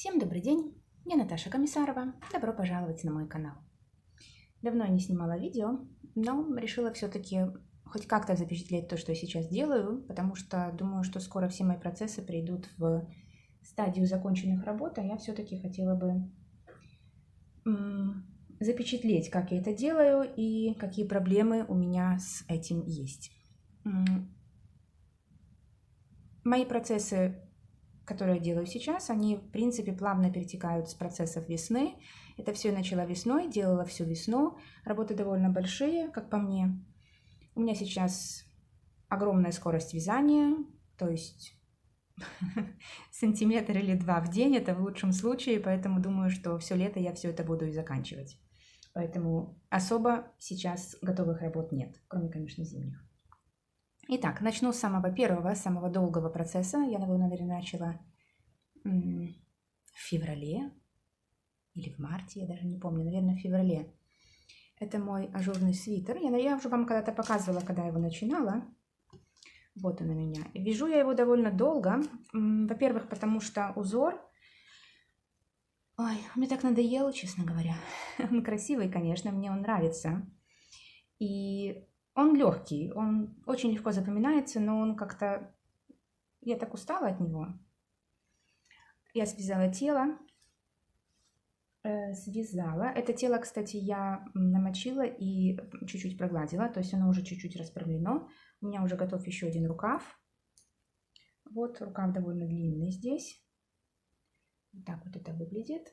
Всем добрый день, я Наташа Комиссарова, добро пожаловать на мой канал. Давно не снимала видео, но решила все-таки хоть как-то запечатлеть то, что я сейчас делаю, потому что думаю, что скоро все мои процессы придут в стадию законченных работ, а я все-таки хотела бы запечатлеть, как я это делаю и какие проблемы у меня с этим есть. Мои процессы, которые я делаю сейчас, они, в принципе, плавно перетекают с процессов весны. Это все я начала весной, делала всю весну. Работы довольно большие, как по мне. У меня сейчас огромная скорость вязания, то есть сантиметр или два в день, это в лучшем случае, поэтому думаю, что все лето я все это буду и заканчивать. Поэтому особо сейчас готовых работ нет, кроме, конечно, зимних. Итак, начну с самого первого, самого долгого процесса. Я его, наверное, начала в феврале или в марте, я даже не помню, наверное, в феврале. Это мой ажурный свитер. Я уже вам когда-то показывала, когда я его начинала. Вот он у меня. Вяжу я его довольно долго. Во-первых, потому что узор... Ой, мне так надоело, честно говоря. Он красивый, конечно, мне он нравится. И он легкий, он очень легко запоминается, но он как-то... Я так устала от него. Я связала тело. Это тело, кстати, я намочила и чуть-чуть прогладила, то есть оно уже чуть-чуть расправлено. У меня уже готов еще один рукав. Вот рукав довольно длинный здесь. Вот так вот это выглядит.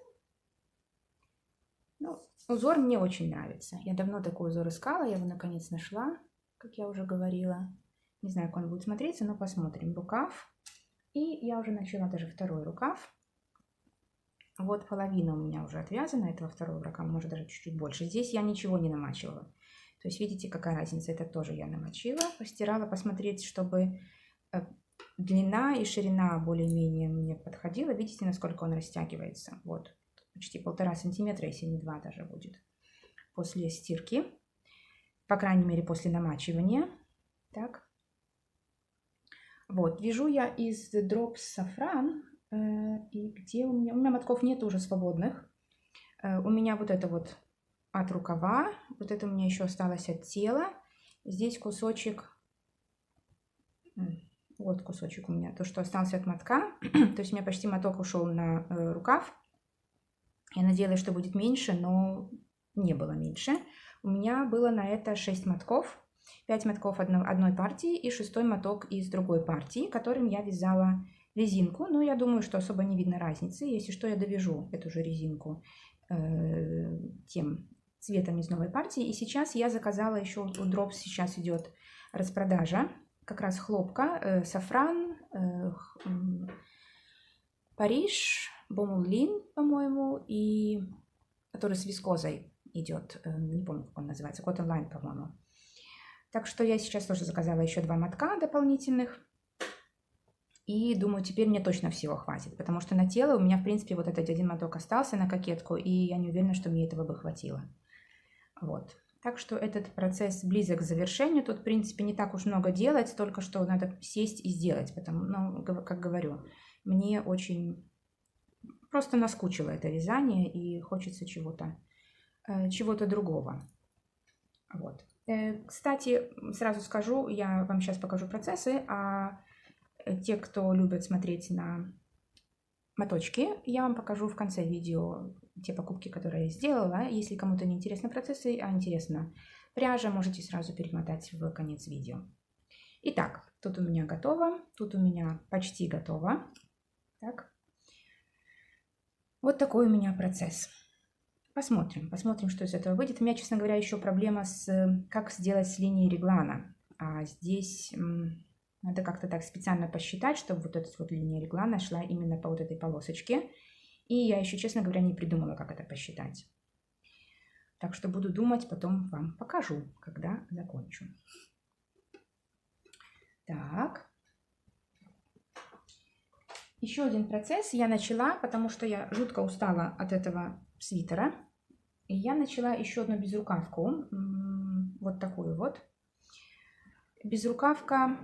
Ну, узор мне очень нравится. Я давно такой узор искала, я его наконец нашла, как я уже говорила. Не знаю, как он будет смотреться, но посмотрим. Рукав. И я уже начала даже второй рукав. Вот половина у меня уже отвязана этого второго рукава, может даже чуть-чуть больше. Здесь я ничего не намачивала. То есть видите, какая разница. Это тоже я намочила, постирала, посмотреть, чтобы длина и ширина более-менее мне подходила. Видите, насколько он растягивается. Вот, почти 1,5 сантиметра, если не 2 даже будет. После стирки, по крайней мере, после намачивания. Так. Вот, вяжу я из Drops Safran. И где у меня? У меня мотков нет уже свободных. У меня вот это вот от рукава. Вот это у меня еще осталось от тела. Здесь кусочек. Вот кусочек у меня. То, что остался от мотка. То есть у меня почти моток ушел на рукав. Я надеялась, что будет меньше, но не было меньше. У меня было на это 6 мотков. 5 мотков одной партии и 6-й моток из другой партии, которым я вязала резинку, но я думаю, что особо не видно разницы. Если что, я довяжу эту же резинку тем цветом из новой партии. И сейчас я заказала еще у Drops, сейчас идет распродажа, как раз хлопка, сафран, Париж, Бомулин, по-моему, и который с вискозой идет, не помню, как он называется, Cotton Line, по-моему. Так что я сейчас тоже заказала еще 2 мотка дополнительных. И думаю, теперь мне точно всего хватит, потому что на тело у меня, в принципе, вот этот один моток остался на кокетку, и я не уверена, что мне этого бы хватило. Вот. Так что этот процесс близок к завершению. Тут, в принципе, не так уж много делать, только что надо сесть и сделать. Потому, ну, как говорю, мне очень просто наскучило это вязание, и хочется чего-то другого. Вот. Кстати, сразу скажу, я вам сейчас покажу процессы, а те, кто любит смотреть на моточки, я вам покажу в конце видео те покупки, которые я сделала. Если кому-то не интересны процессы, а интересно пряжа, можете сразу перемотать в конец видео. Итак, тут у меня готово, тут у меня почти готово. Так. Вот такой у меня процесс. Посмотрим, что из этого выйдет. У меня, честно говоря, еще проблема как сделать с линией реглана. А здесь надо как-то так специально посчитать, чтобы вот эта вот линия реглана шла именно по вот этой полосочке. И я еще, честно говоря, не придумала, как это посчитать. Так что буду думать, потом вам покажу, когда закончу. Так. Еще один процесс я начала, потому что я жутко устала от этого свитера. И я начала еще одну безрукавку. Вот такую вот. Безрукавка.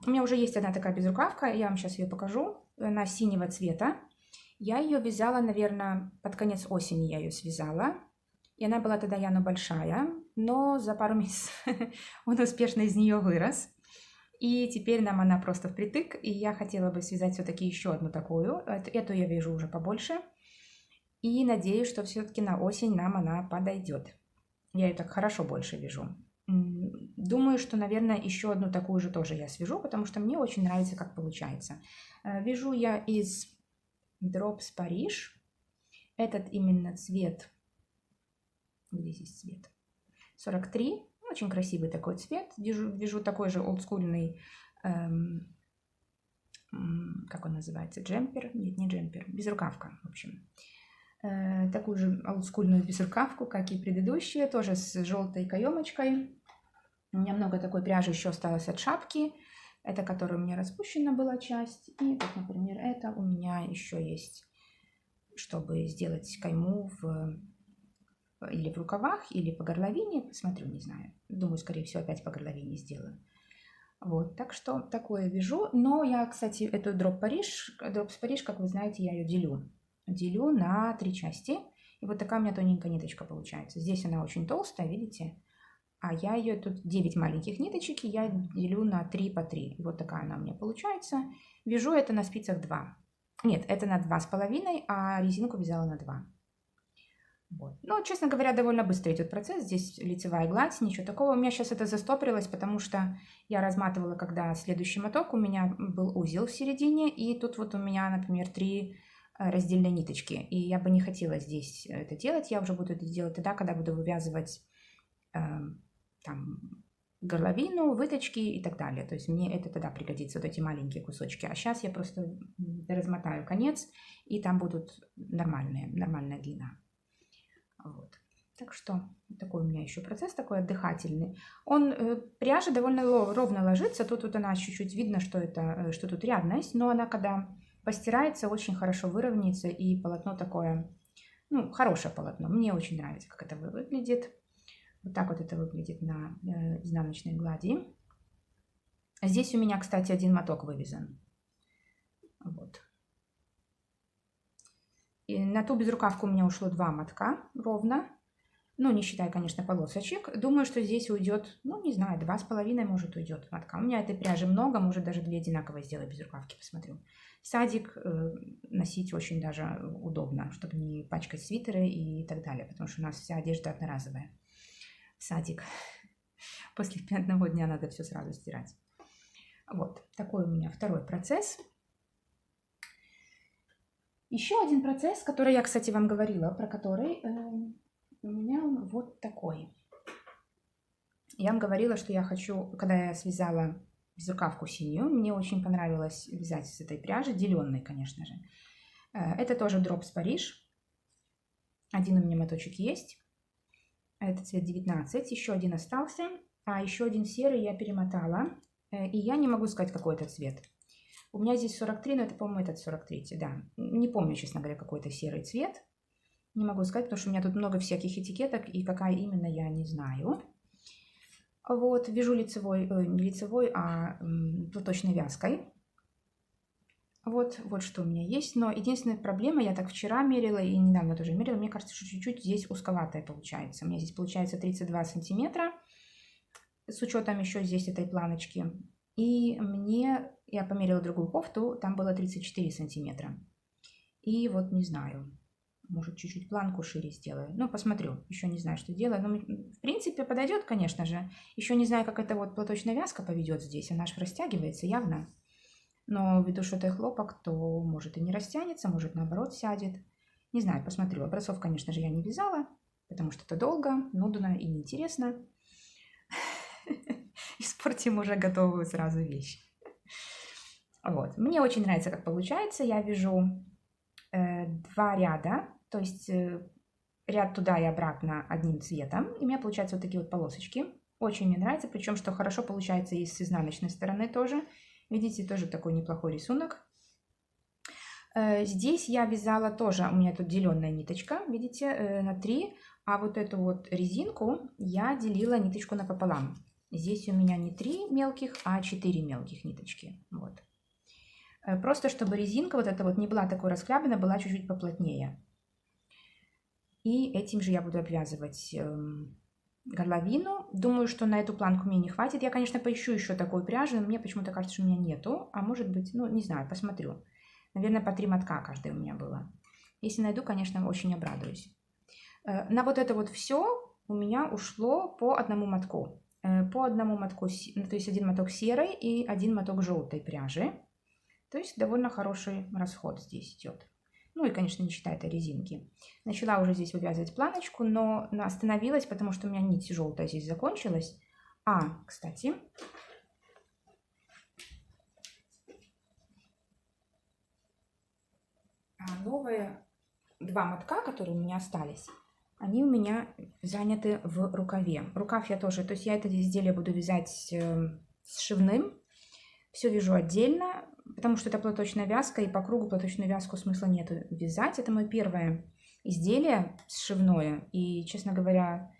У меня уже есть одна такая безрукавка. Я вам сейчас ее покажу. Она синего цвета. Я ее вязала, наверное, под конец осени я ее связала. И она была тогда Яна большая, но за пару месяцев он успешно из нее вырос. И теперь нам она просто впритык, и я хотела бы связать все-таки еще одну такую. Эту я вяжу уже побольше. И надеюсь, что все-таки на осень нам она подойдет. Я ее так хорошо больше вяжу. Думаю, что, наверное, еще одну такую же тоже я свяжу, потому что мне очень нравится, как получается. Вяжу я из Drops Париж. Этот именно цвет. Где здесь цвет? 43. Очень красивый такой цвет. Вяжу такой же олдскульный, как он называется, джемпер? Нет, не джемпер, безрукавка, в общем. Такую же олдскульную безрукавку, как и предыдущие, тоже с желтой каемочкой. У меня много такой пряжи еще осталось от шапки. Это, которая у меня распущена была часть. И вот, например, это у меня еще есть, чтобы сделать кайму или в рукавах, или по горловине. Посмотрю, не знаю. Думаю, скорее всего, опять по горловине сделаю. Вот, так что такое вяжу. Но я, кстати, эту Drops Париж, как вы знаете, я ее делю на 3 части. И вот такая у меня тоненькая ниточка получается. Здесь она очень толстая, видите? А я ее тут 9 маленьких ниточек, и я делю на 3 по 3. И вот такая она у меня получается. Вяжу это на спицах 2. Нет, это на 2,5, а резинку вязала на 2. Вот. Ну, честно говоря, довольно быстро идет процесс. Здесь лицевая гладь, ничего такого. У меня сейчас это застопорилось, потому что я разматывала, когда следующий моток, у меня был узел в середине, и тут вот у меня, например, 3 раздельные ниточки. И я бы не хотела здесь это делать. Я уже буду это делать тогда, когда буду вывязывать там горловину, выточки и так далее. То есть мне это тогда пригодится, вот эти маленькие кусочки. А сейчас я просто размотаю конец, и там будут нормальная длина. Вот. Так что такой у меня еще процесс, такой отдыхательный. Пряжа довольно ровно ложится. Тут вот она чуть-чуть видно, что тут рядность, но она, когда постирается, очень хорошо выровняется, и полотно такое, ну, хорошее полотно. Мне очень нравится, как это выглядит. Вот так вот это выглядит на изнаночной глади. Здесь у меня, кстати, один моток вывязан. Вот. И на ту безрукавку у меня ушло 2 мотка ровно. Ну, не считая, конечно, полосочек. Думаю, что здесь уйдет, ну, не знаю, 2,5 может уйдет мотка. У меня этой пряжи много, может даже 2 одинаковые сделать безрукавки, посмотрю. Садик носить очень даже удобно, чтобы не пачкать свитеры и так далее, потому что у нас вся одежда одноразовая. Садик. После 1 дня надо все сразу стирать. Вот, такой у меня второй процесс. Еще один процесс, который я, кстати, вам говорила, про который у меня он вот такой. Я вам говорила, что я хочу, когда я связала безрукавку синюю, мне очень понравилось вязать с этой пряжи, деленной, конечно же. Это тоже Drops Париж. Один у меня моточек есть. Это цвет 19, еще один остался, а еще один серый я перемотала. И я не могу сказать, какой это цвет. У меня здесь 43, но это, по-моему, этот 43, да. Не помню, честно говоря, какой это серый цвет. Не могу сказать, потому что у меня тут много всяких этикеток, и какая именно, я не знаю. Вот, вяжу лицевой, не лицевой, а платочной вязкой. Вот что у меня есть. Но единственная проблема, я так вчера мерила и недавно тоже мерила, мне кажется, что чуть-чуть здесь узковатая получается. У меня здесь получается 32 сантиметра, с учетом еще здесь этой планочки. И я померила другую кофту, там было 34 сантиметра. И вот не знаю, может чуть-чуть планку шире сделаю. Ну, посмотрю, еще не знаю, что делаю. Но, в принципе, подойдет, конечно же. Еще не знаю, как эта вот платочная вязка поведет здесь. Она же растягивается явно. Но ввиду, что это хлопок, то может и не растянется, может наоборот сядет. Не знаю, посмотрю. Образцов, конечно же, я не вязала, потому что это долго, нудно и неинтересно. Испортим уже готовую сразу вещь. Вот. Мне очень нравится, как получается. Я вяжу 2 ряда, то есть ряд туда и обратно одним цветом. И у меня получаются вот такие вот полосочки. Очень мне нравится, причем, что хорошо получается и с изнаночной стороны тоже. Видите, тоже такой неплохой рисунок. Здесь я вязала тоже, у меня тут деленная ниточка, видите, на 3. А вот эту вот резинку я делила ниточку напополам. Здесь у меня не 3 мелких, а 4 мелких ниточки. Вот. Просто чтобы резинка вот эта вот не была такой расхлябанной, была чуть-чуть поплотнее. И этим же я буду обвязывать горловину. Думаю, что на эту планку мне не хватит. Я, конечно, поищу еще такую пряжу, но мне почему-то кажется, что у меня нету. А может быть, ну, не знаю, посмотрю. Наверное, по 3 мотка каждый у меня было. Если найду, конечно, очень обрадуюсь. На вот это вот все у меня ушло по одному мотку. По одному мотку, ну, то есть один моток серой и один моток желтой пряжи. То есть довольно хороший расход здесь идет. Ну и, конечно, не считая этой резинки. Начала уже здесь вывязывать планочку, но остановилась, потому что у меня нить желтая здесь закончилась. Кстати, новые 2 мотка, которые у меня остались, они у меня заняты в рукаве. Рукав я тоже, то есть я это изделие буду вязать сшивным. Все вяжу отдельно, потому что это платочная вязка, и по кругу платочную вязку смысла нет вязать. Это мое первое изделие сшивное, и, честно говоря,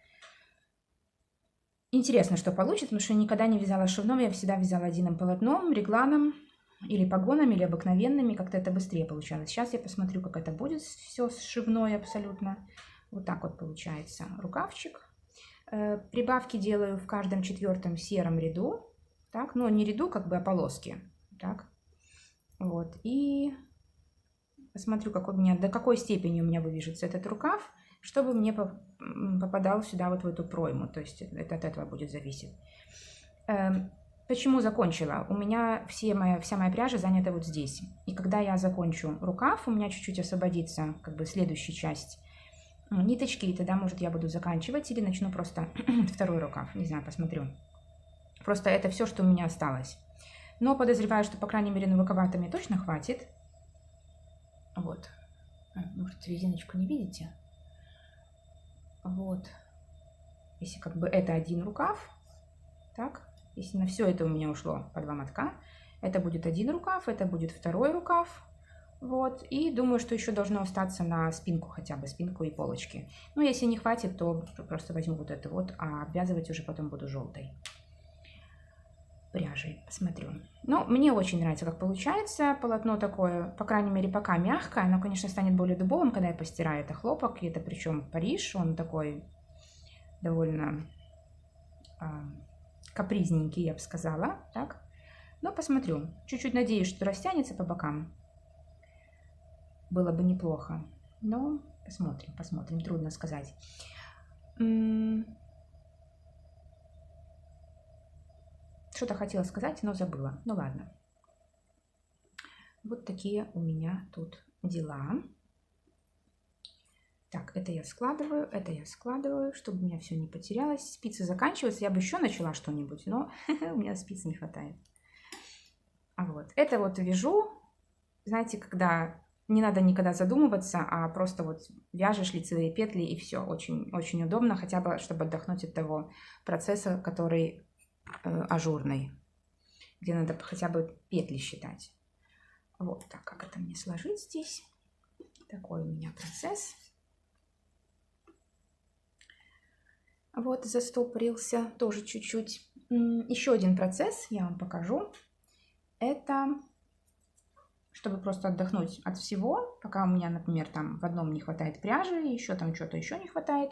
интересно, что получится, потому что я никогда не вязала сшивным, я всегда вязала одним полотном, регланом, или погонами, или обыкновенными, как-то это быстрее получалось. Сейчас я посмотрю, как это будет все сшивное абсолютно. Вот так вот получается рукавчик. Прибавки делаю в каждом 4-м сером ряду. Так, но не ряду, как бы, а полоски. Так, вот. И посмотрю, до какой степени у меня вывяжется этот рукав, чтобы мне попадал сюда вот в эту пройму. То есть это от этого будет зависеть. Почему закончила? У меня вся моя пряжа занята вот здесь. И когда я закончу рукав, у меня чуть-чуть освободится, как бы, следующая часть ниточки, и тогда, может, я буду заканчивать или начну просто второй рукав. Не знаю, посмотрю. Просто это все, что у меня осталось. Но подозреваю, что, по крайней мере, на рукава-то мне точно хватит. Вот. Может, резиночку не видите? Вот. Если как бы это один рукав, так, если на все это у меня ушло по 2 мотка, это будет один рукав, это будет второй рукав. Вот. И думаю, что еще должно остаться на спинку, хотя бы спинку и полочки. Ну, если не хватит, то просто возьму вот это вот, а обвязывать уже потом буду желтой пряжей. Посмотрю. Ну, мне очень нравится, как получается. Полотно такое, по крайней мере, пока мягкое. Оно, конечно, станет более дубовым, когда я постираю. Это хлопок, и это причем Париж. Он такой довольно капризненький, я бы сказала. Так. Но посмотрю. Чуть-чуть надеюсь, что растянется по бокам. Было бы неплохо. Но посмотрим. Трудно сказать. Что-то хотела сказать, но забыла. Ну ладно. Вот такие у меня тут дела. Так, это я складываю, чтобы у меня все не потерялось. Спицы заканчиваются. Я бы еще начала что-нибудь, но у меня спиц не хватает. Вот. Это вот вяжу. Знаете, когда не надо никогда задумываться, а просто вот вяжешь лицевые петли и все. Очень, очень удобно, хотя бы, чтобы отдохнуть от того процесса, который ажурный, где надо хотя бы петли считать. Вот так, как это мне сложить здесь. Такой у меня процесс. Вот, застопорился тоже чуть-чуть. Еще один процесс я вам покажу. Это чтобы просто отдохнуть от всего, пока у меня, например, там в одном не хватает пряжи, еще там что-то еще не хватает.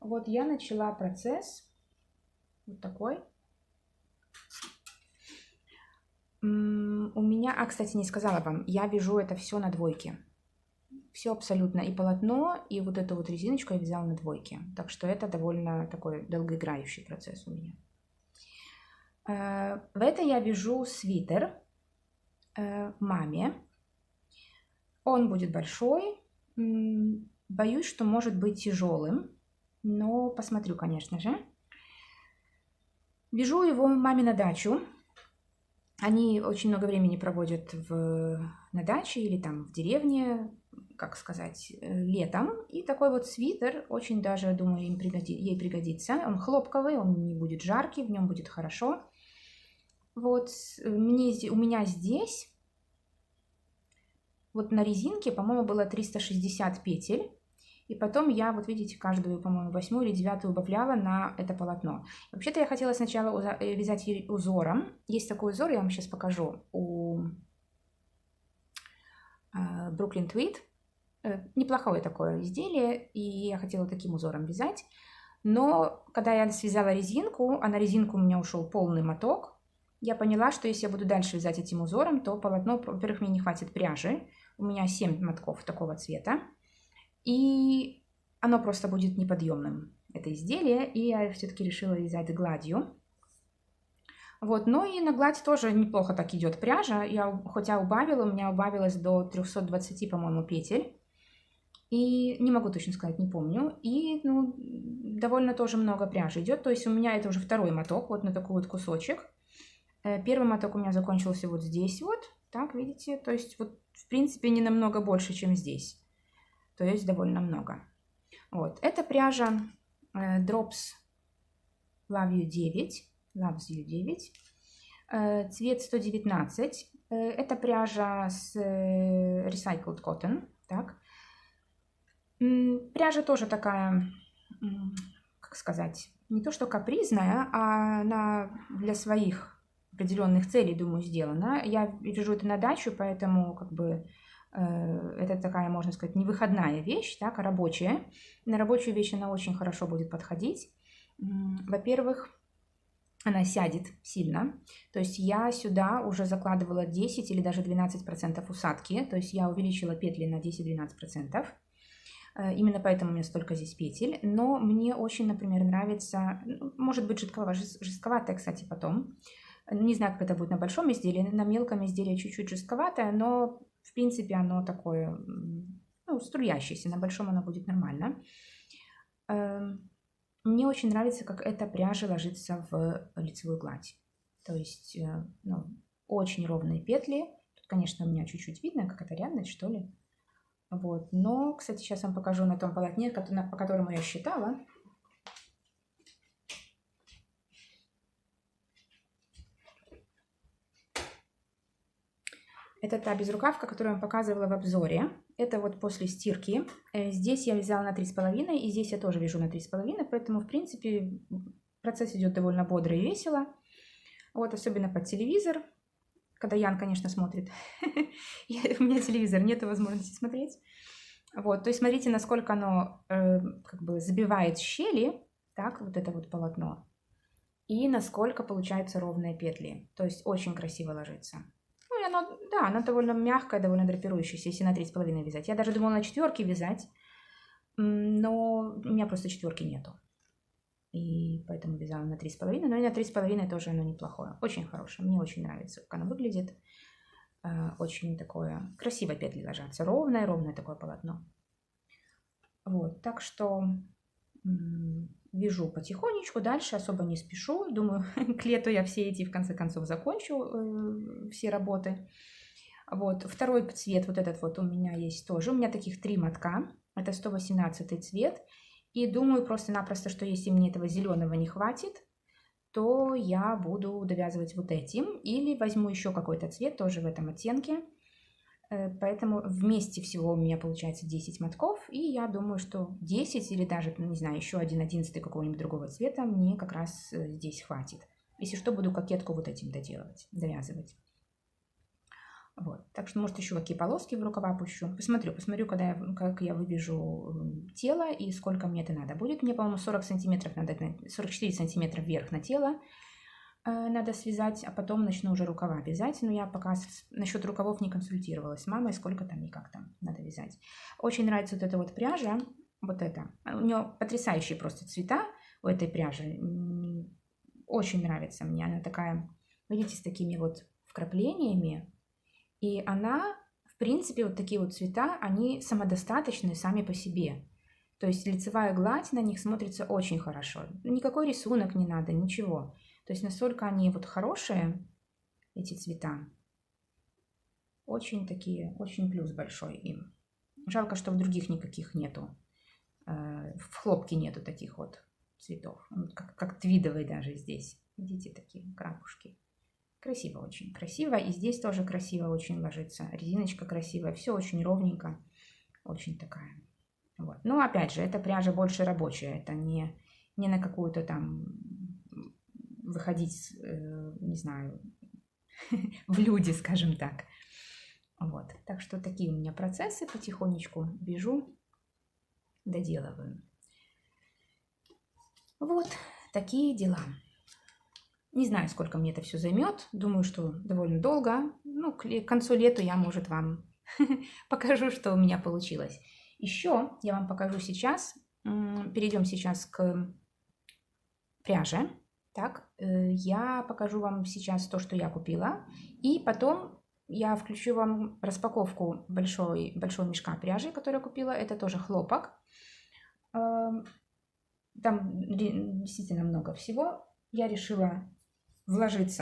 Вот я начала процесс вот такой. У меня, кстати, не сказала вам, я вяжу это все на двойке. Все абсолютно, и полотно, и вот эту вот резиночку я вязала на двойке. Так что это довольно такой долгоиграющий процесс у меня. В это я вяжу свитер маме. Он будет большой. Боюсь, что может быть тяжелым, но посмотрю, конечно же. Вяжу его маме на дачу. Они очень много времени проводят на даче или там в деревне, как сказать, летом. И такой вот свитер очень даже, думаю, ей пригодится. Он хлопковый, он не будет жаркий, в нем будет хорошо. Вот у меня здесь, вот на резинке, по-моему, было 360 петель. И потом я, вот видите, каждую, по-моему, 8 или 9 убавляла на это полотно. Вообще-то я хотела сначала вязать узором. Есть такой узор, я вам сейчас покажу. Brooklyn Tweed. Неплохое такое изделие, и я хотела таким узором вязать. Но когда я связала резинку, а на резинку у меня ушел полный моток, я поняла, что если я буду дальше вязать этим узором, то полотно, во-первых, мне не хватит пряжи. У меня 7 мотков такого цвета. И оно просто будет неподъемным, это изделие. И я все-таки решила вязать гладью. Вот, но и на гладь тоже неплохо так идет пряжа. Я хотя убавила, у меня убавилось до 320, по-моему, петель. И не могу точно сказать, не помню. И ну, довольно тоже много пряжи идет. То есть у меня это уже второй моток, вот на такой вот кусочек. Первый моток у меня закончился вот здесь вот. Так, видите? То есть вот в принципе не намного больше, чем здесь. То есть довольно много. Вот. Это пряжа Drops Love You 9. Loves You 9. Цвет 119. Это пряжа с Recycled Cotton. Так. Пряжа тоже такая, как сказать, не то что капризная, а она для своих определенных целей, думаю, сделана. Я вяжу это на дачу, поэтому как бы это такая, можно сказать, не выходная вещь, так, а рабочая. На рабочую вещь она очень хорошо будет подходить. Во-первых, она сядет сильно, то есть я сюда уже закладывала 10 или даже 12% усадки, то есть я увеличила петли на 10-12%. Именно поэтому у меня столько здесь петель. Но мне очень, например, нравится, может быть, жестковатая, кстати, потом. Не знаю, как это будет на большом изделии. На мелком изделии чуть-чуть жестковатое, но, в принципе, оно такое, ну, струящееся. На большом оно будет нормально. Мне очень нравится, как эта пряжа ложится в лицевую гладь. То есть, ну, очень ровные петли. Тут, конечно, у меня чуть-чуть видно, как это рядность, что ли. Вот. Но, кстати, сейчас вам покажу на том полотне, по которому я считала. Это та безрукавка, которую я вам показывала в обзоре. Это вот после стирки. Здесь я вязала на 3,5, и здесь я тоже вяжу на 3,5, поэтому, в принципе, процесс идет довольно бодро и весело. Вот, особенно под телевизор, когда Ян, конечно, смотрит. У меня телевизор, нет возможности смотреть. Вот, то есть смотрите, насколько оно как бы забивает щели, так, вот это вот полотно, и насколько получаются ровные петли. То есть очень красиво ложится. Ну, и оно, да, оно довольно мягкое, довольно драпирующееся, если на 3,5 вязать. Я даже думала на 4 вязать, но у меня просто 4 нету. И поэтому вязала на 3,5, но и на 3,5 тоже оно неплохое. Очень хорошее, мне очень нравится, как оно выглядит. Очень такое, красиво петли ложатся, ровное такое полотно. Вот, так что вяжу потихонечку, дальше особо не спешу. Думаю, к лету я все эти, в конце концов, закончу, все работы. Вот, второй цвет, вот этот вот у меня есть тоже. У меня таких 3 мотка, это 118 цвет. И думаю просто-напросто, что если мне этого зеленого не хватит, то я буду довязывать вот этим. Или возьму еще какой-то цвет, тоже в этом оттенке. Поэтому вместе всего у меня получается 10 мотков. И я думаю, что 10 или даже, не знаю, еще 1/11 какого-нибудь другого цвета мне как раз здесь хватит. Если что, буду кокетку вот этим доделывать, довязывать. Вот. Так что, может, еще какие полоски в рукава пущу. Посмотрю, как я вывяжу тело и сколько мне это надо будет. Мне, по-моему, 40 сантиметров надо, 44 сантиметра вверх на тело надо связать, а потом начну уже рукава вязать. Но я пока насчет рукавов не консультировалась с мамой, сколько там и как там надо вязать. Очень нравится вот эта вот пряжа, вот эта. У нее потрясающие просто цвета у этой пряжи. Очень нравится мне. Она такая, видите, с такими вот вкраплениями. И она, в принципе, вот такие вот цвета, они самодостаточны сами по себе. То есть лицевая гладь на них смотрится очень хорошо. Никакой рисунок не надо, ничего. То есть настолько они вот хорошие, эти цвета. Очень такие, очень плюс большой им. Жалко, что в других никаких нету. В хлопке нету таких вот цветов. Как твидовые даже здесь. Видите, такие крапушки. Красиво, очень красиво. И здесь тоже красиво очень ложится. Резиночка красивая. Все очень ровненько. Очень такая. Вот. Ну, опять же, эта пряжа больше рабочая. Это не на какую-то там выходить, не знаю, в люди, скажем так. Вот, так что такие у меня процессы, потихонечку бежу, доделываю. Вот такие дела. Не знаю, сколько мне это все займет. Думаю, что довольно долго. Ну, к концу лета я, может, вам покажу, что у меня получилось. Еще я вам покажу сейчас. Перейдем сейчас к пряже. Так, я покажу вам сейчас то, что я купила. И потом я включу вам распаковку большого мешка пряжи, который я купила. Это тоже хлопок. Там действительно много всего. Я решила вложить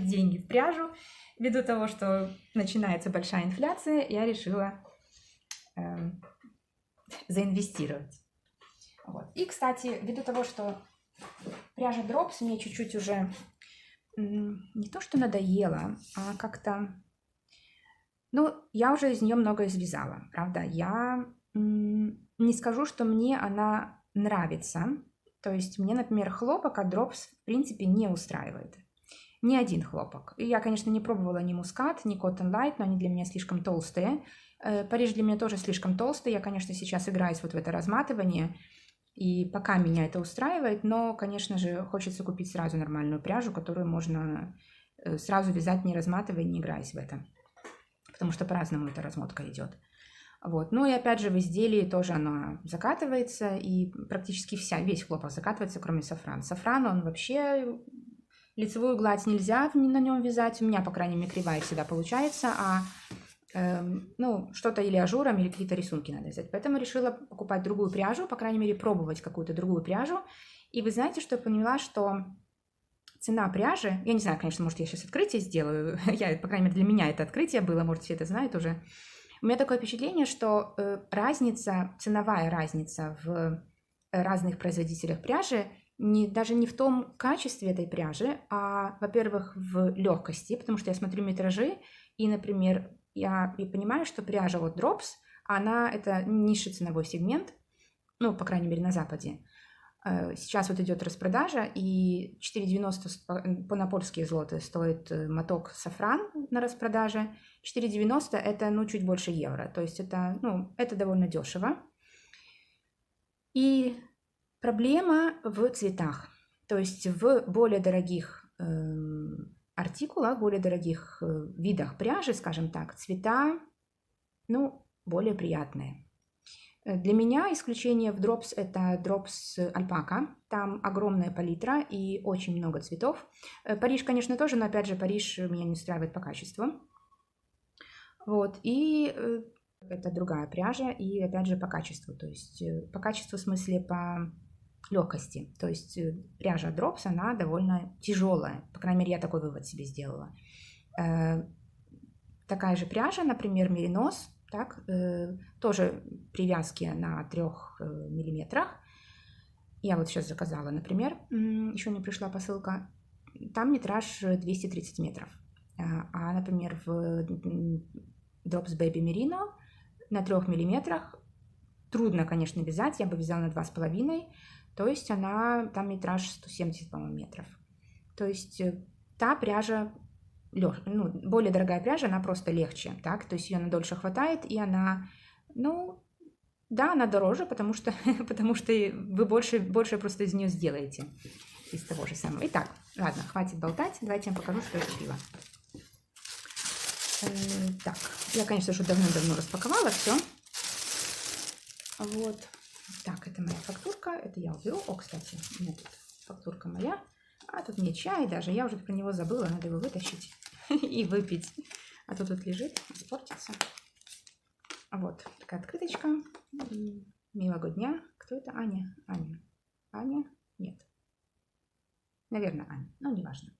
деньги в пряжу. Ввиду того, что начинается большая инфляция, я решила заинвестировать. Вот. И, кстати, ввиду того, что пряжа Drops мне чуть-чуть уже не то что надоела, а как-то... Ну, я уже из нее многое связала, правда. Я не скажу, что мне она нравится. То есть мне, например, хлопок от Drops в принципе не устраивает. Ни один хлопок. И я, конечно, не пробовала ни мускат, ни Cotton Light, но они для меня слишком толстые. Париж для меня тоже слишком толстый. Я, конечно, сейчас играюсь вот в это разматывание. И пока меня это устраивает, но, конечно же, хочется купить сразу нормальную пряжу, которую можно сразу вязать, не разматывая, не играясь в это. Потому что по-разному эта размотка идет. Вот. Ну и опять же в изделии тоже оно закатывается, и практически весь хлопок закатывается, кроме сафрана. Сафран, он вообще... Лицевую гладь нельзя на нем вязать, у меня, по крайней мере, кривая всегда получается, а что-то или ажуром, или какие-то рисунки надо вязать. Поэтому решила покупать другую пряжу, по крайней мере, пробовать какую-то другую пряжу. И вы знаете, что я поняла, что цена пряжи, я не знаю, конечно, может, я сейчас открытие сделаю, по крайней мере, для меня это открытие было, может, все это знают уже. У меня такое впечатление, что ценовая разница в разных производителях пряжи даже не в том качестве этой пряжи, а, во-первых, в легкости, потому что я смотрю метражи, и, например, я понимаю, что пряжа от Drops, это низший ценовой сегмент, ну, по крайней мере, на Западе. Сейчас вот идет распродажа, и 4,90 по-напольски злоты стоит моток сафран на распродаже. 4,90 это, чуть больше евро, то есть это довольно дешево. И проблема в цветах, то есть в более дорогих артикулах, более дорогих видах пряжи, скажем так, цвета, более приятные. Для меня исключение в Drops это Drops альпака. Там огромная палитра и очень много цветов. Париж, конечно, тоже, но опять же Париж меня не устраивает по качеству. Вот, и это другая пряжа, и опять же по качеству. То есть по качеству в смысле по легкости. То есть пряжа Drops, она довольно тяжелая. По крайней мере, я такой вывод себе сделала. Такая же пряжа, например, меринос, так, тоже привязки на 3 миллиметрах. Я вот сейчас заказала, например, еще не пришла посылка. Там метраж 230 метров. А, например, в Drops Baby Merino на 3 миллиметрах трудно, конечно, вязать. Я бы вязала на 2,5. То есть там метраж 170, по-моему, метров. То есть та пряжа... более дорогая пряжа, она просто легче, так, то есть ее дольше хватает, и она, она дороже, потому что вы больше просто из нее сделаете, из того же самого. Итак, ладно, хватит болтать, давайте я вам покажу, что я купила. Так, я, конечно, уже давно распаковала все. Вот, так, это моя фактурка, это я уберу. О, кстати, у меня тут фактурка моя. А тут мне чай даже, я уже про него забыла, надо его вытащить и выпить. А то тут лежит, испортится. Вот, такая открыточка. Милого дня. Кто это? Аня? Аня? Нет. Наверное, Аня, но неважно.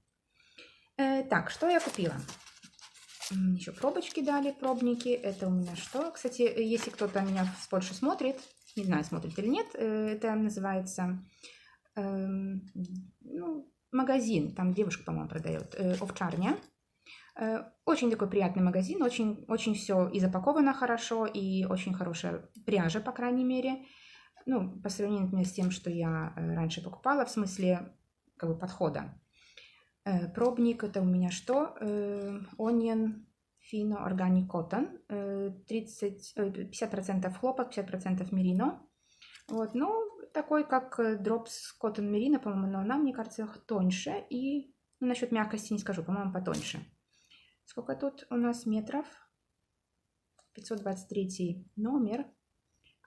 Так, что я купила? Еще пробочки дали, пробники. Это у меня что? Кстати, если кто-то меня с Польши смотрит, не знаю, смотрит или нет, это называется... магазин, там девушка, по-моему, продает, овчарня. Очень такой приятный магазин, очень все и запаковано хорошо, и очень хорошая пряжа, по крайней мере. По сравнению, например, с тем, что я раньше покупала, в смысле, подхода. Пробник, это у меня что? Onion Fino Organic Cotton, 50% хлопок, 50% мерино. Вот, ну, такой, как Drops Cotton Merino, по-моему, но она, мне кажется, тоньше. И ну, насчет мягкости не скажу, по-моему, потоньше. Сколько тут у нас метров? 523 номер.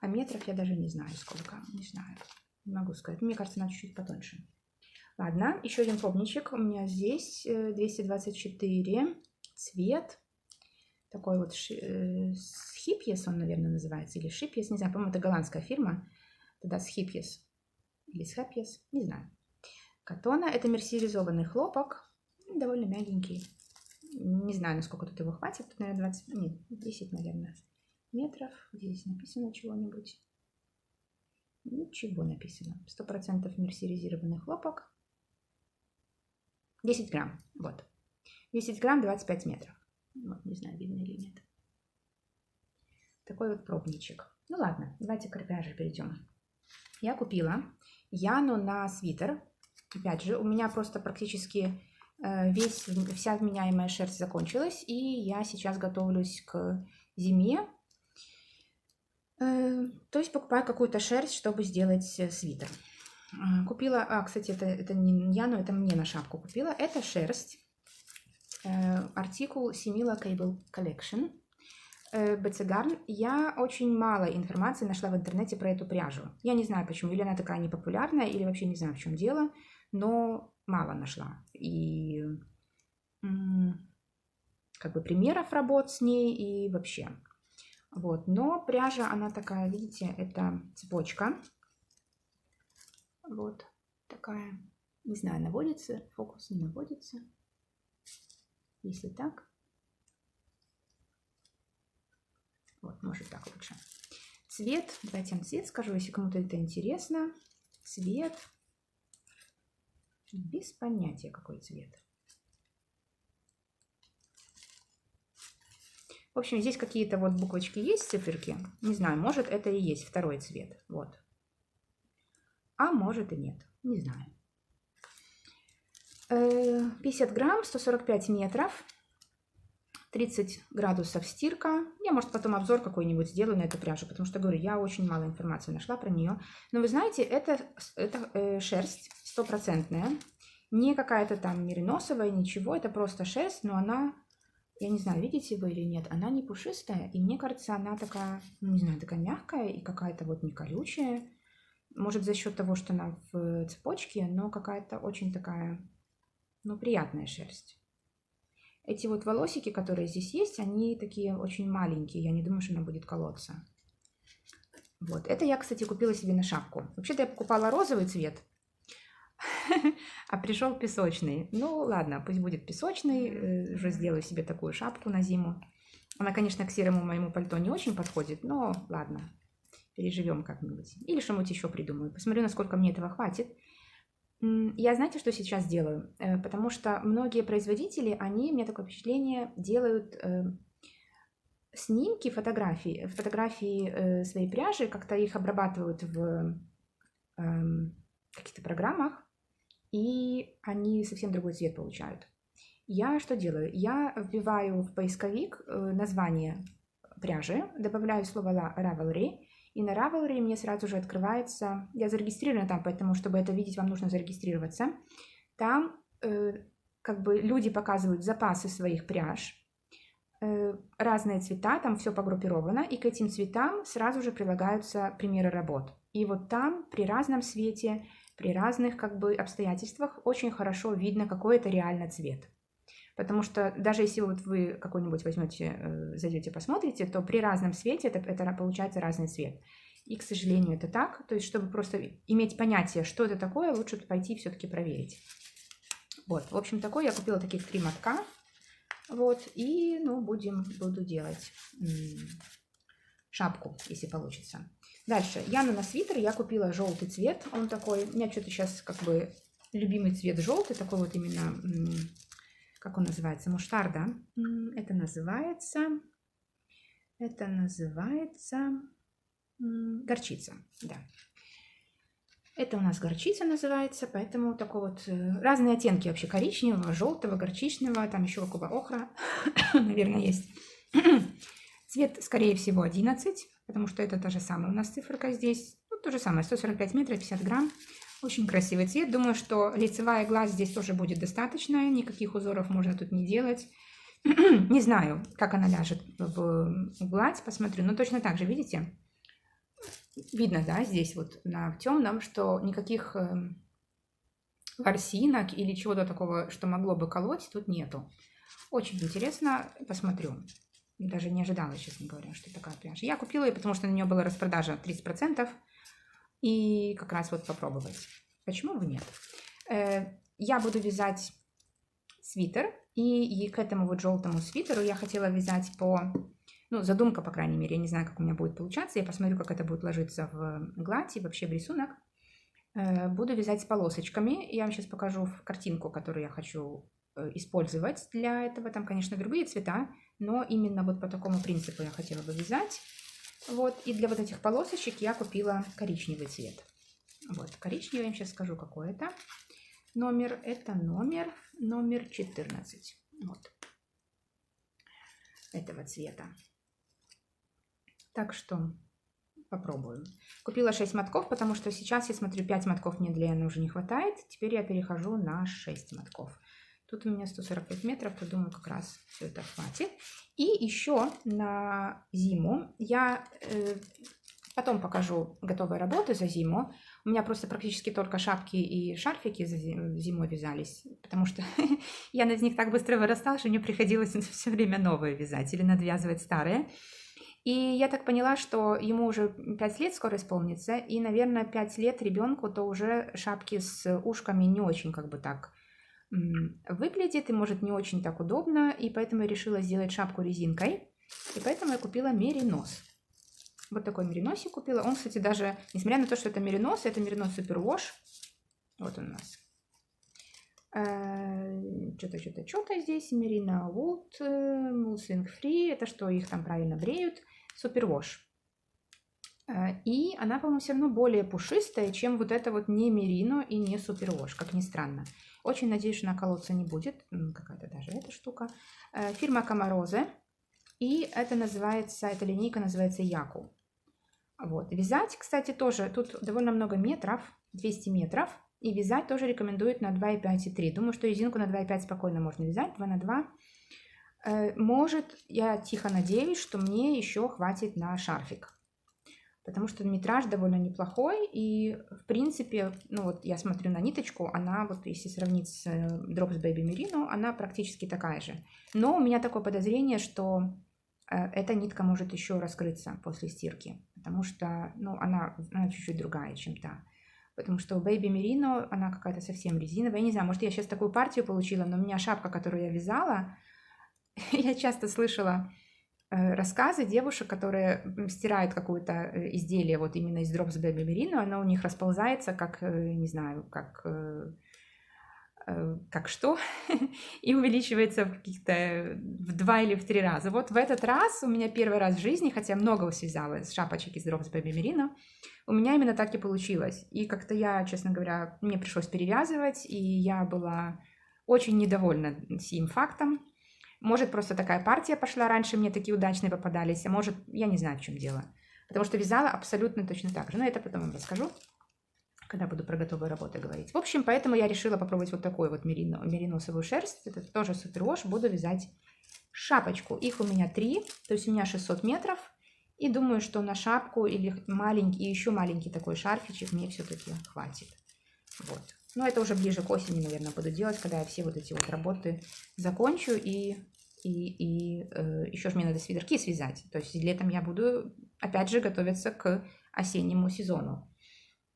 А метров я даже не знаю, сколько. Не знаю. Не могу сказать. Мне кажется, она чуть-чуть потоньше. Ладно, еще один пробничек. У меня здесь 224. Цвет. Такой вот Schipjes он, наверное, называется. Или Schipjes. Не знаю, по-моему, это голландская фирма. Тогда Schipjes. Или Schipjes. Не знаю. Катона. Это мерсеризованный хлопок. Довольно мягенький. Не знаю, насколько тут его хватит. Тут, наверное, 20... Нет, 10, наверное, метров. Здесь написано чего-нибудь. Ничего написано. 100% мерсеризированный хлопок. 10 грамм. Вот. 10 грамм, 25 метров. Вот, не знаю, видно или нет. Такой вот пробничек. Ну ладно, давайте к пряже перейдем. Я купила Яну на свитер. Опять же, у меня просто практически вся вменяемая шерсть закончилась. И я сейчас готовлюсь к зиме. То есть покупаю какую-то шерсть, чтобы сделать свитер. Купила, кстати, это не Яну, это мне на шапку купила. Это шерсть. Артикул Simila Cable Collection. Бецегарн. Я очень мало информации нашла в интернете про эту пряжу. Я не знаю почему, или она такая непопулярная, или вообще не знаю, в чем дело, но мало нашла. И как бы примеров работ с ней и вообще. Вот. Но пряжа, она такая, видите, это цепочка. Вот такая. Не знаю, наводится, фокус не наводится. Если так. Вот, может так лучше. Цвет, давайте я вам цвет скажу, если кому-то это интересно. Цвет. Без понятия, какой цвет. В общем, здесь какие-то вот буквочки есть, циферки. Не знаю, может это и есть второй цвет. Вот. А может и нет. Не знаю. 50 грамм, 145 метров. 30 градусов стирка. Я, может, потом обзор какой-нибудь сделаю на эту пряжу, потому что, говорю, я очень мало информации нашла про нее. Но вы знаете, это шерсть стопроцентная. Не какая-то там мериносовая, ничего. Это просто шерсть, но она, я не знаю, видите вы или нет, она не пушистая. И мне кажется, она такая, ну, не знаю, такая мягкая и какая-то вот не колючая. Может, за счет того, что она в цепочке, но какая-то очень такая, ну, приятная шерсть. Эти вот волосики, которые здесь есть, они такие очень маленькие. Я не думаю, что она будет колоться. Вот. Это я, кстати, купила себе на шапку. Вообще-то я покупала розовый цвет, а пришел песочный. Ну, ладно, пусть будет песочный. Уже сделаю себе такую шапку на зиму. Она, конечно, к серому моему пальто не очень подходит, но ладно. Переживем как-нибудь. Или что-нибудь еще придумаю. Посмотрю, насколько мне этого хватит. Я, знаете, что сейчас делаю? Потому что многие производители, они, у меня такое впечатление, делают снимки, фотографии своей пряжи, как-то их обрабатывают в каких-то программах, и они совсем другой цвет получают. Я что делаю? Я вбиваю в поисковик название пряжи, добавляю слово Ravelry, и на Ravelry мне сразу же открывается, я зарегистрирована там, поэтому, чтобы это видеть, вам нужно зарегистрироваться. Там как бы люди показывают запасы своих пряж, разные цвета, там все погруппировано, и к этим цветам сразу же прилагаются примеры работ. И вот там при разном свете, при разных как бы обстоятельствах очень хорошо видно, какой это реально цвет. Потому что даже если вот вы какой-нибудь возьмете, зайдете, посмотрите, то при разном свете это получается разный цвет. И, к сожалению, это так. То есть, чтобы просто иметь понятие, что это такое, лучше пойти все-таки проверить. Вот, в общем, такой я купила таких 3 мотка. Вот, и, ну, буду делать шапку, если получится. Дальше, Яна на свитер я купила желтый цвет. Он такой, у меня что-то сейчас как бы любимый цвет желтый, такой вот именно... Как он называется? Муштарда. Это называется горчица. Да. Это у нас горчица называется, поэтому такой вот разные оттенки вообще коричневого, желтого, горчичного, там еще какого охра, наверное, есть. Цвет, скорее всего, 11, потому что это та же самая у нас циферка здесь. Ну, то же самое, 145 метров, 50 грамм. Очень красивый цвет. Думаю, что лицевая гладь здесь тоже будет достаточно. Никаких узоров можно тут не делать. Не знаю, как она ляжет в гладь, посмотрю. Но точно так же, видите? Видно, да, здесь вот на темном, что никаких ворсинок или чего-то такого, что могло бы колоть, тут нету. Очень интересно, посмотрю. Даже не ожидала, честно говоря, что такая пряжа. Я купила ее, потому что на нее была распродажа 30%. И как раз вот попробовать. Почему бы нет? Я буду вязать свитер. И к этому вот желтому свитеру я хотела вязать по... Ну, задумка, по крайней мере. Я не знаю, как у меня будет получаться. Я посмотрю, как это будет ложиться в гладь и вообще в рисунок. Буду вязать с полосочками. Я вам сейчас покажу картинку, которую я хочу использовать для этого. Там, конечно, другие цвета, но именно вот по такому принципу я хотела бы вязать. Вот, и для вот этих полосочек я купила коричневый цвет. Вот, коричневый, я вам сейчас скажу, какой это номер. Это номер 14. Вот, этого цвета. Так что попробую. Купила 6 мотков, потому что сейчас я смотрю, 5 мотков мне для Яны уже не хватает. Теперь я перехожу на 6 мотков. Тут у меня 145 метров, то думаю, как раз все это хватит. И еще на зиму я потом покажу готовые работы за зиму. У меня просто практически только шапки и шарфики зимой вязались, потому что я из них так быстро вырастала, что мне приходилось все время новые вязать или надвязывать старые. И я так поняла, что ему уже 5 лет скоро исполнится, и, наверное, 5 лет ребенку, то уже шапки с ушками не очень как бы так выглядит и может не очень так удобно, и поэтому я решила сделать шапку резинкой, и поэтому я купила меринос. Вот такой мериносик купила. Он, кстати, даже, несмотря на то, что это меринос Superwash, вот он у нас. Что-то здесь, Merino Wool, Muslin Free, это что, их там правильно бреют, Superwash. И она, по-моему, все равно более пушистая, чем вот это вот не Merino и не Superwash, как ни странно. Очень надеюсь, что она колоться не будет. Какая-то даже эта штука. Фирма Камарозе. И это называется, эта линейка называется Яку. Вот. Вязать, кстати, тоже тут довольно много метров, 200 метров. И вязать тоже рекомендуют на 2,5 и 3. Думаю, что резинку на 2,5 спокойно можно вязать, 2 на 2. Может, я тихо надеюсь, что мне еще хватит на шарфик. Потому что метраж довольно неплохой, и в принципе, ну вот я смотрю на ниточку, она вот если сравнить с Drops Baby Merino, она практически такая же. Но у меня такое подозрение, что эта нитка может еще раскрыться после стирки, потому что ну, она чуть-чуть другая, чем та. Потому что у Baby Merino она какая-то совсем резиновая. Я не знаю, может я сейчас такую партию получила, но у меня шапка, которую я вязала, я часто слышала рассказы девушек, которые стирают какое-то изделие вот именно из Drops Baby Merino, оно у них расползается как, не знаю, как что, и увеличивается в 2 или в 3 раза. Вот в этот раз, у меня первый раз в жизни, хотя много связала с шапочек из Drops Baby Merino, у меня именно так и получилось. И как-то я, честно говоря, мне пришлось перевязывать, и я была очень недовольна сим фактом. Может, просто такая партия пошла раньше, мне такие удачные попадались, а может, я не знаю, в чем дело. Потому что вязала абсолютно точно так же. Но это потом вам расскажу, когда буду про готовые работы говорить. В общем, поэтому я решила попробовать вот такой вот мериносовую шерсть. Это тоже Superwash. Буду вязать шапочку. Их у меня 3, то есть у меня 600 метров. И думаю, что на шапку или маленький, еще маленький такой шарфичек мне все-таки хватит. Вот. Но это уже ближе к осени, наверное, буду делать, когда я все вот эти вот работы закончу. И еще же мне надо свитерки связать. То есть летом я буду, опять же, готовиться к осеннему сезону,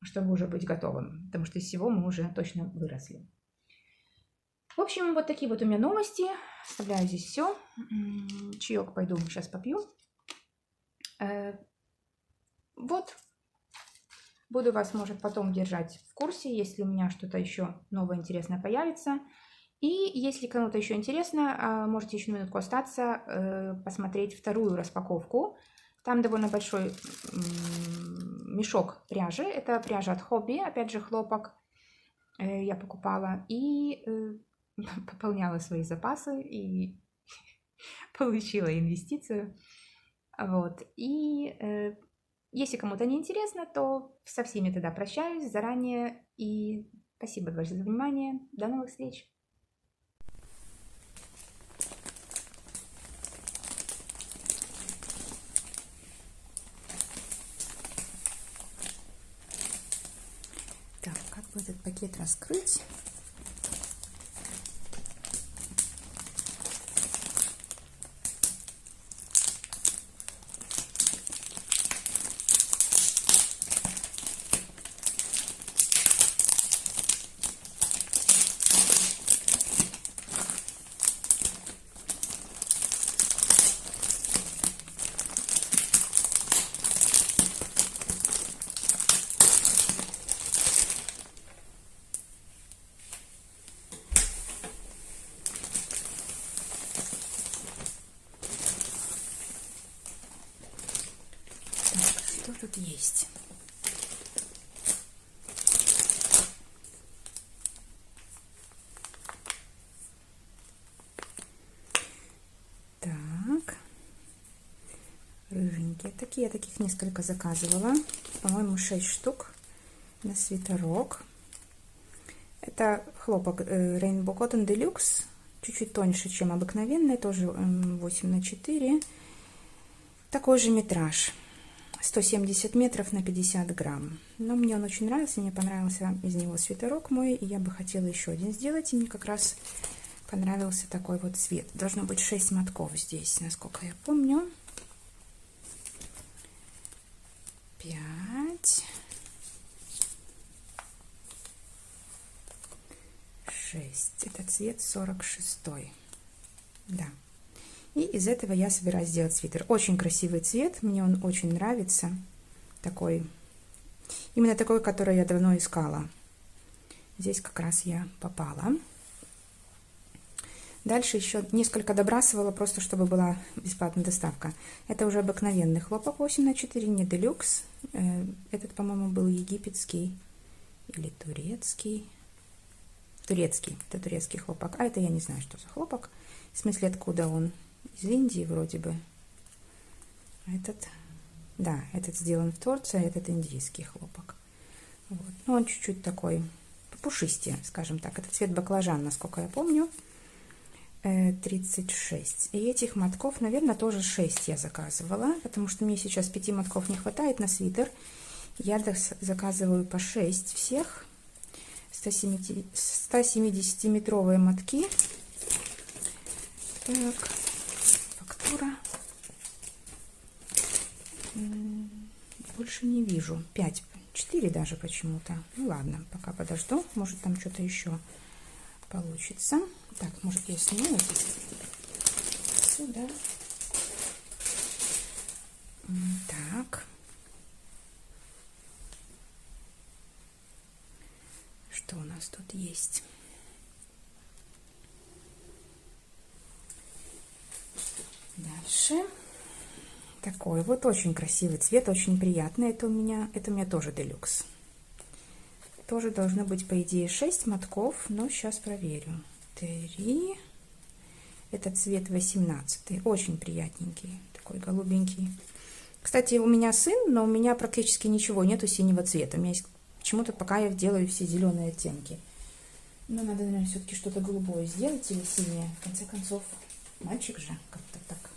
чтобы уже быть готовым. Потому что из всего мы уже точно выросли. В общем, вот такие вот у меня новости. Оставляю здесь все. Чаек пойду сейчас попью. Вот. Буду вас, может, потом держать в курсе, если у меня что-то еще новое интересное появится. И если кому-то еще интересно, можете еще минутку остаться, посмотреть вторую распаковку Там довольно большой мешок пряжи. Это пряжа от Хобби, опять же хлопок я покупала. И пополняла свои запасы и получила инвестицию. Вот. И если кому-то не интересно, то со всеми тогда прощаюсь заранее. И спасибо большое за внимание. До новых встреч! Так, как бы этот пакет раскрыть? Что тут есть? Так, рыженькие такие, я таких несколько заказывала, по-моему 6 штук на свитерок. Это хлопок Rainbow Cotton Deluxe, чуть-чуть тоньше, чем обыкновенный, тоже 8×4, такой же метраж. 170 метров на 50 грамм. Но мне он очень нравился, мне понравился из него свитерок мой, и я бы хотела еще один сделать, и мне как раз понравился такой вот цвет. Должно быть 6 мотков здесь, насколько я помню. 5, 6. Это цвет 46. Да. И из этого я собираюсь сделать свитер. Очень красивый цвет, мне он очень нравится. Такой, именно такой, который я давно искала. Здесь как раз я попала. Дальше еще несколько добрасывала, просто чтобы была бесплатная доставка. Это уже обыкновенный хлопок 8×4, не делюкс. Этот, по-моему, был египетский или турецкий. Турецкий, это турецкий хлопок. А это я не знаю, что за хлопок. В смысле, откуда он? Из Индии вроде бы. Этот, да, этот сделан в Турции, этот индийский хлопок. Вот. Ну, он чуть-чуть такой пушистее, скажем так. Это цвет баклажан, насколько я помню. 36. И этих мотков, наверное, тоже 6 я заказывала, потому что мне сейчас 5 мотков не хватает на свитер. Я заказываю по 6 всех. 170-метровые мотки. Так, фактура. Больше не вижу. 5, 4 даже почему-то. Ну ладно, пока подожду. Может, там что-то еще получится. Так, может, я сниму это сюда. Так. Что у нас тут есть? Дальше. Такой вот очень красивый цвет, очень приятный. Это у меня тоже делюкс. Тоже должно быть, по идее, 6 мотков, но сейчас проверю. 3. Это цвет 18. Очень приятненький, такой голубенький. Кстати, у меня сын, но у меня практически ничего нету синего цвета. У меня есть почему-то, пока я делаю все зеленые оттенки. Но надо, наверное, все-таки что-то голубое сделать или синее. В конце концов, мальчик же, как-то так.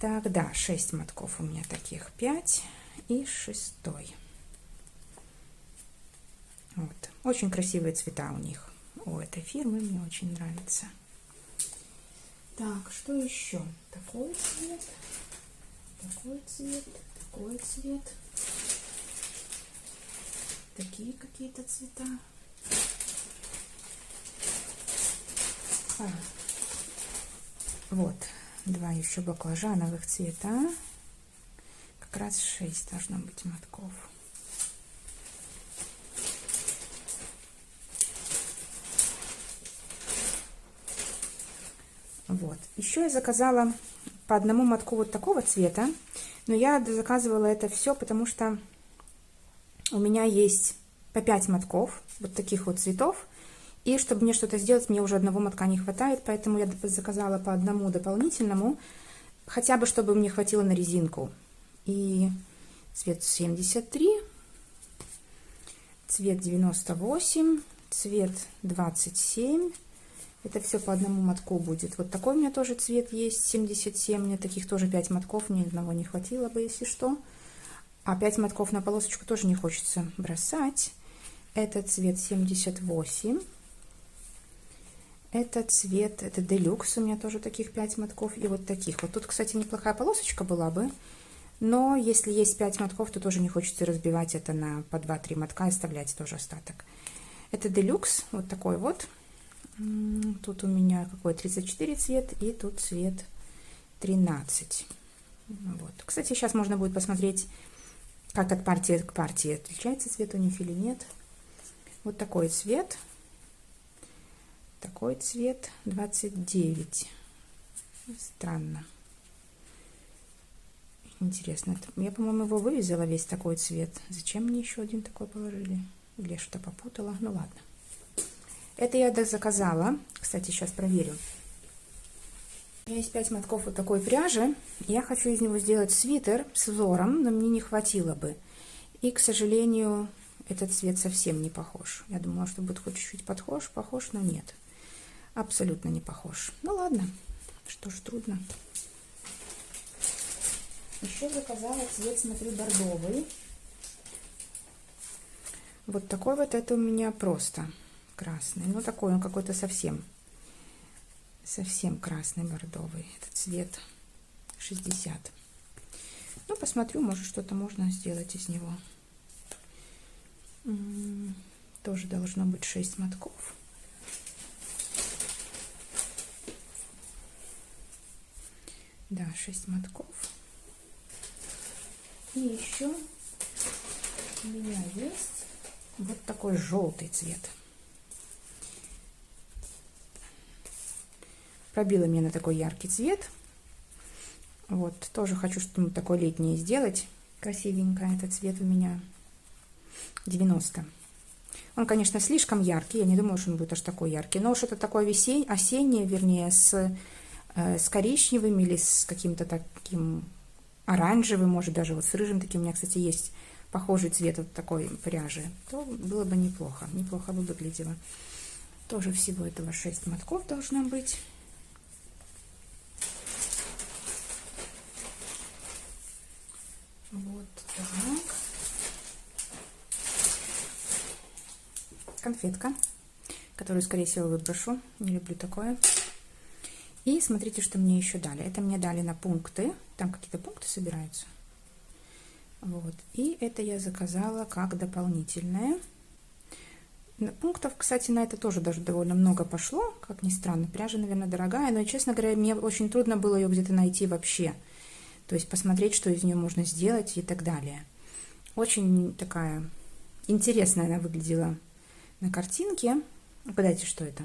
Так, да, 6 мотков у меня таких, 5 и 6. Вот. Очень красивые цвета у них. У этой фирмы мне очень нравится. Так, что еще? Такой цвет, такой цвет, такой цвет. Такие какие-то цвета. Вот, 2 еще баклажановых цвета. Как раз 6 должно быть мотков. Вот. Еще я заказала по одному мотку вот такого цвета, но я заказывала это все, потому что у меня есть по 5 мотков вот таких вот цветов, и чтобы мне что-то сделать, мне уже одного мотка не хватает, поэтому я заказала по одному дополнительному, хотя бы чтобы мне хватило на резинку. И цвет 73, цвет 98, цвет 27. Это все по одному мотку будет. Вот такой у меня тоже цвет есть, 77. Мне таких тоже 5 мотков, ни одного не хватило бы, если что. А 5 мотков на полосочку тоже не хочется бросать. Это цвет 78. Это цвет, это делюкс, у меня тоже таких 5 мотков. И вот таких. Вот тут, кстати, неплохая полосочка была бы. Но если есть 5 мотков, то тоже не хочется разбивать это на по 2-3 мотка и оставлять тоже остаток. Это делюкс, вот такой вот. Тут у меня какой 34 цвет, и тут цвет 13. Вот. Кстати, сейчас можно будет посмотреть, как от партии к партии отличается цвет у них или нет. Вот такой цвет. Такой цвет 29. Странно. Интересно. Я, по-моему, его вывязала весь такой цвет. Зачем мне еще один такой положили? Или я что-то попутала? Ну ладно. Это я заказала. Кстати, сейчас проверю. У меня есть 5 мотков вот такой пряжи. Я хочу из него сделать свитер с узором, но мне не хватило бы. И, к сожалению, этот цвет совсем не похож. Я думала, что будет хоть чуть-чуть похож, но нет. Абсолютно не похож. Ну ладно, что ж, трудно. Еще заказала цвет, смотрю, бордовый. Вот такой вот, это у меня просто красный. Ну, такой он какой-то совсем красный бордовый. Это цвет 60. Ну, посмотрю, может, что-то можно сделать из него. Тоже должно быть 6 мотков. Да, 6 мотков. И еще у меня есть вот такой желтый цвет. Пробила меня на такой яркий цвет. Вот, тоже хочу что-нибудь такое летнее сделать. Красивенькое. Этот цвет у меня 90. Он, конечно, слишком яркий. Я не думаю, что он будет аж такой яркий. Но что-то такое осеннее, вернее, с коричневым или с каким-то таким оранжевым, может, даже вот с рыжим таким. У меня, кстати, есть похожий цвет вот такой пряжи. То было бы неплохо. Неплохо бы выглядело. Тоже всего этого 6 мотков должно быть. Вот так. Конфетка, которую, скорее всего, выброшу. Не люблю такое. И смотрите, что мне еще дали. Это мне дали на пункты. Там какие-то пункты собираются. Вот. И это я заказала как дополнительное. Пунктов, кстати, на это тоже даже довольно много пошло. Как ни странно. Пряжа, наверное, дорогая. Но, честно говоря, мне очень трудно было ее где-то найти вообще. То есть посмотреть, что из нее можно сделать и так далее. Очень такая интересная она выглядела на картинке. Угадайте, что это?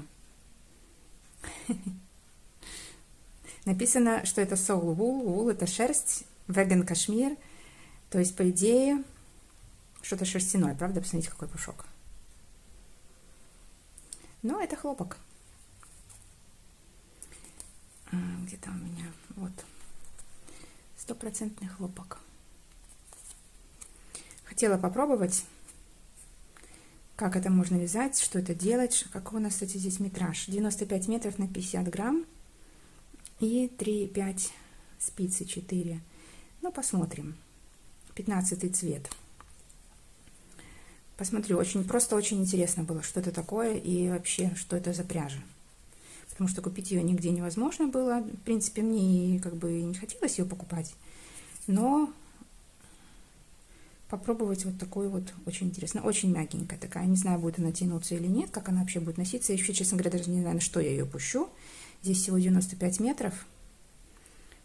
Написано, что это soul wool. Wool — это шерсть. Vegan кашмир. То есть, по идее, что-то шерстяное. Правда? Посмотрите, какой пушок. Но это хлопок. Где-то у меня вот 100% хлопок. Хотела попробовать, как это можно вязать, что это делать. Какой у нас, кстати, здесь метраж? 95 метров на 50 грамм. И 3,5 спицы, 4. Ну, посмотрим. 15 цвет. Посмотрю. Просто очень интересно было, что это такое и вообще, что это за пряжа. Потому что купить ее нигде невозможно было. В принципе, мне как бы не хотелось ее покупать. Но попробовать вот такую вот очень интересно. Очень мягенькая такая. Не знаю, будет она тянуться или нет, как она вообще будет носиться. Я еще, честно говоря, даже не знаю, на что я ее пущу. Здесь всего 95 метров.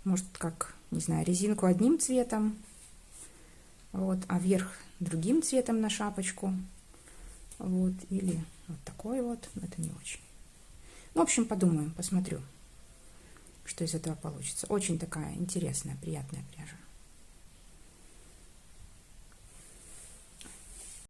Может, как, не знаю, резинку одним цветом. Вот, а вверх другим цветом на шапочку. Вот, или вот такой вот. Это не очень. Ну, в общем, подумаю, посмотрю, что из этого получится. Очень такая интересная, приятная пряжа.